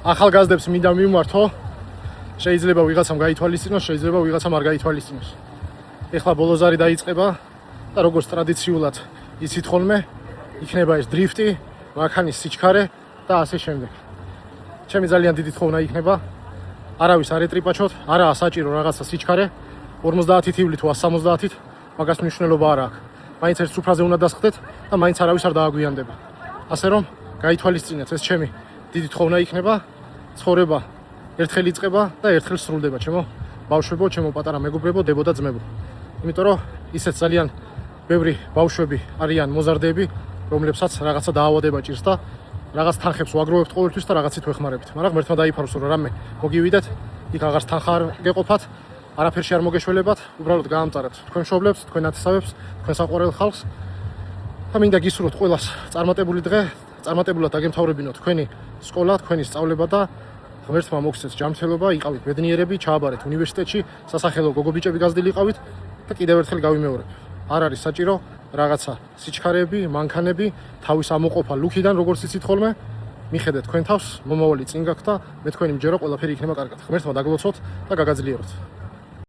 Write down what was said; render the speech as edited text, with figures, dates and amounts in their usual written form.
ახალგაზრდებს მინდა მივმართო, შეიძლება ვიღაცამ გაითვალისწინოს, შეიძლება ვიღაცამ არ გაითვალისწინოს. ეხლა ბოლოზარი დაიწყება და როგორც ტრადიციულად იცით ხოლმე, იქნება ეს დრიფტი, მანქანის სიჩქარე და ასე შემდეგ. ჩემი ძალიან დიდი თხოვნა იქნება, არავის არ ეტრიპაჩოთ, არაა საჭირო რაღაცა სიჩქარე, 50 თივლით თუ 170-ით, მაგას მნიშვნელობა არ აქვს. მაინც ერთ სუფრაზე უნდა დასხდეთ და მაინც არავის არ დააგვიანდება. ასე რომ, გაითვალისწინეთ, ეს ჩემი დიდი თხოვნა იქნება, ცხოვრება ერთხელ იწყება და ერთხელ სრულდება, ჩემო ბავშვებო, ჩემო პატარა მეგობრებო, დებო და ძმებო. იმიტომ რომ ისეთ ძალიან ბევრი ბავშვები არიან მოზარდები, რომლებსაც რაღაცა დაავადება ჭირს და რაღაც თანხებს ვაგროვებთ ყოველთვის და რაღაცით ვეხმარებით. მაგრამ ღმერთმა დაიფაროს, რომ რამე მოგივიდეთ, იქ აღარც თანხა არ გეყოფათ, არაფერში არ მოგეშველებათ, უბრალოდ გაამწარებთ თქვენ მშობლებს, თქვენ ნათესავებს, თქვენ საყვარელ ხალხს. და მინდა გისურვოთ ყველას წარმატებული დღე, წარმატებულად დაგემთავრებინოთ თქვენი სკოლა, თქვენი სწავლება და ღმერთმა მოგცეთ ჯანმრთელობა, იყავით ბედნიერები, ჩააბარეთ უნივერსიტეტში, სასახელო გოგობიჭები გაზრდილი იყავით და კიდევ ერთხელ გავიმეორებ. არ არის საჭირო რაღაცა სიჩქარეები, მანქანები, თავის ამოყოფა ლუქიდან, როგორც იცით ხოლმე, მიხედეთ თქვენ თავს, მომავალი წინ გაქვთ და მე თქვენი მჯერა ყველაფერი იქნება კარგად. ღმერთმა დაგლოცოთ და გაგაძლიეროთ.